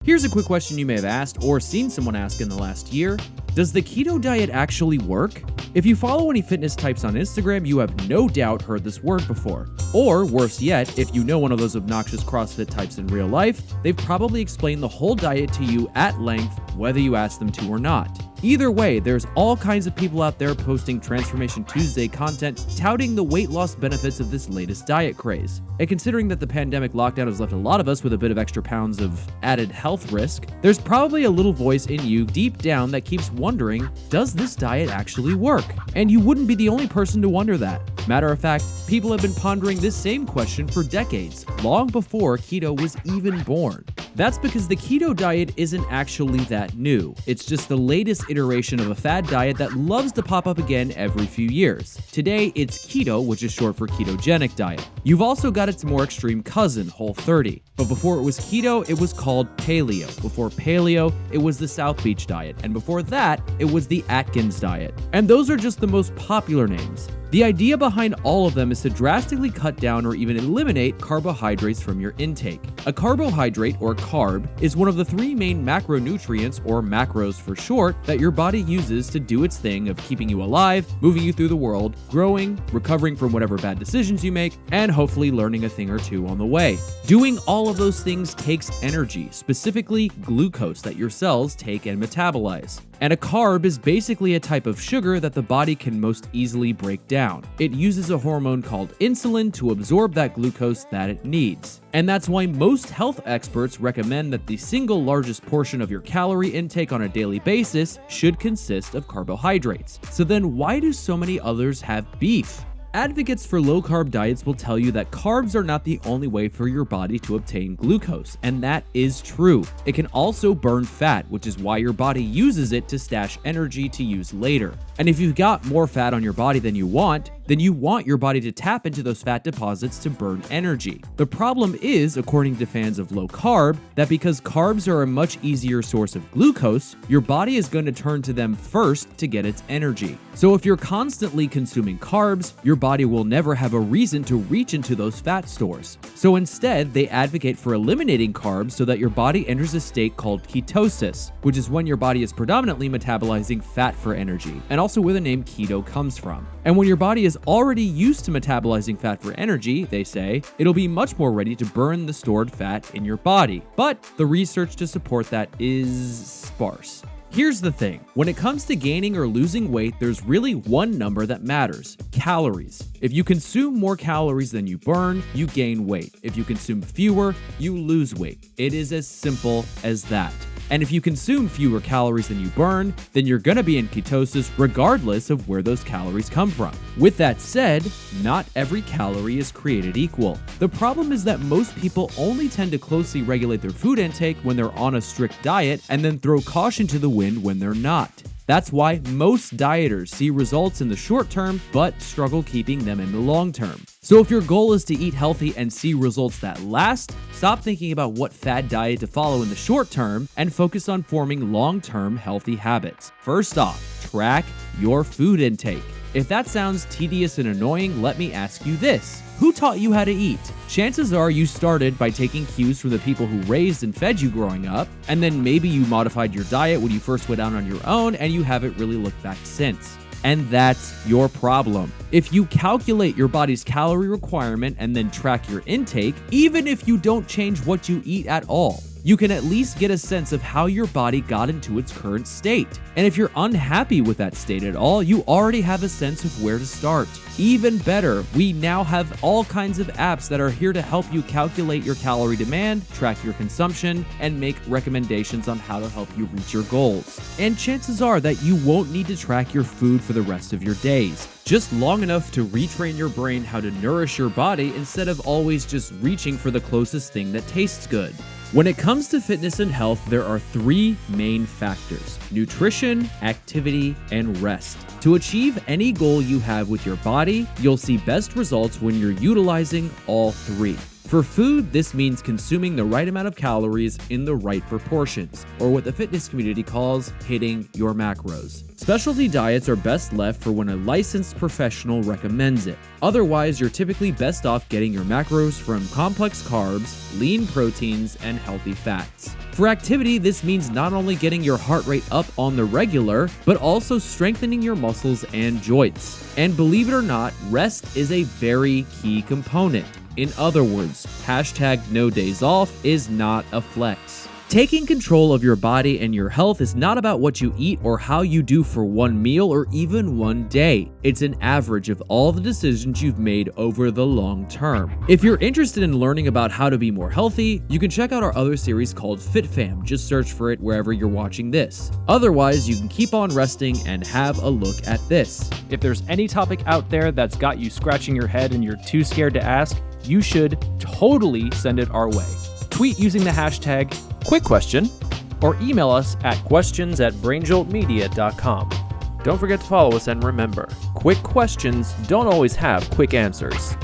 Here's a quick question you may have asked or seen someone ask in the last year. Does the keto diet actually work? If you follow any fitness types on Instagram, you have no doubt heard this word before. Or worse yet, if you know one of those obnoxious CrossFit types in real life, they've probably explained the whole diet to you at length, whether you ask them to or not. Either way, there's all kinds of people out there posting Transformation Tuesday content touting the weight loss benefits of this latest diet craze. And considering that the pandemic lockdown has left a lot of us with a bit of extra pounds of added health risk, there's probably a little voice in you deep down that keeps wondering, does this diet actually work? And you wouldn't be the only person to wonder that. Matter of fact, people have been pondering this same question for decades, long before keto was even born. That's because the keto diet isn't actually that new. It's just the latest iteration of a fad diet that loves to pop up again every few years. Today, it's keto, which is short for ketogenic diet. You've also got its more extreme cousin, Whole30. But before it was keto, it was called paleo. Before paleo, it was the South Beach diet. And before that, it was the Atkins diet. And those are just the most popular names. The idea behind all of them is to drastically cut down or even eliminate carbohydrates from your intake. A carbohydrate, or carb, is one of the three main macronutrients, or macros for short, that your body uses to do its thing of keeping you alive, moving you through the world, growing, recovering from whatever bad decisions you make, and hopefully learning a thing or two on the way. Doing all of those things takes energy, specifically glucose that your cells take and metabolize. And a carb is basically a type of sugar that the body can most easily break down. It uses a hormone called insulin to absorb that glucose that it needs. And that's why most health experts recommend that the single largest portion of your calorie intake on a daily basis should consist of carbohydrates. So then why do so many others have beef? Advocates for low-carb diets will tell you that carbs are not the only way for your body to obtain glucose, and that is true. It can also burn fat, which is why your body uses it to stash energy to use later. And if you've got more fat on your body than you want, then you want your body to tap into those fat deposits to burn energy. The problem is, according to fans of low carb, that because carbs are a much easier source of glucose, your body is going to turn to them first to get its energy. So if you're constantly consuming carbs, your body will never have a reason to reach into those fat stores. So instead, they advocate for eliminating carbs so that your body enters a state called ketosis, which is when your body is predominantly metabolizing fat for energy, and also where the name keto comes from. And when your body is already used to metabolizing fat for energy, they say, it'll be much more ready to burn the stored fat in your body. But the research to support that is sparse. Here's the thing, when it comes to gaining or losing weight, there's really one number that matters: calories. If you consume more calories than you burn, you gain weight. If you consume fewer, you lose weight. It is as simple as that. And if you consume fewer calories than you burn, then you're gonna be in ketosis regardless of where those calories come from. With that said, not every calorie is created equal. The problem is that most people only tend to closely regulate their food intake when they're on a strict diet and then throw caution to the wind when they're not. That's why most dieters see results in the short term, but struggle keeping them in the long term. So if your goal is to eat healthy and see results that last, stop thinking about what fad diet to follow in the short term and focus on forming long-term healthy habits. First off, track your food intake. If that sounds tedious and annoying, let me ask you this. Who taught you how to eat? Chances are you started by taking cues from the people who raised and fed you growing up, and then maybe you modified your diet when you first went out on your own and you haven't really looked back since. And that's your problem. If you calculate your body's calorie requirement and then track your intake, even if you don't change what you eat at all, you can at least get a sense of how your body got into its current state. And if you're unhappy with that state at all, you already have a sense of where to start. Even better, we now have all kinds of apps that are here to help you calculate your calorie demand, track your consumption, and make recommendations on how to help you reach your goals. And chances are that you won't need to track your food for the rest of your days, just long enough to retrain your brain how to nourish your body instead of always just reaching for the closest thing that tastes good. When it comes to fitness and health, there are three main factors: nutrition, activity, and rest. To achieve any goal you have with your body, you'll see best results when you're utilizing all three. For food, this means consuming the right amount of calories in the right proportions, or what the fitness community calls hitting your macros. Specialty diets are best left for when a licensed professional recommends it. Otherwise, you're typically best off getting your macros from complex carbs, lean proteins, and healthy fats. For activity, this means not only getting your heart rate up on the regular, but also strengthening your muscles and joints. And believe it or not, rest is a very key component. In other words, #no days off is not a flex. Taking control of your body and your health is not about what you eat or how you do for one meal or even one day. It's an average of all the decisions you've made over the long term. If you're interested in learning about how to be more healthy, you can check out our other series called FitFam. Just search for it wherever you're watching this. Otherwise, you can keep on resting and have a look at this. If there's any topic out there that's got you scratching your head and you're too scared to ask, you should totally send it our way. Tweet using the hashtag #QuickQuestion or email us at questions@brainjoltmedia.com. Don't forget to follow us, and remember, quick questions don't always have quick answers.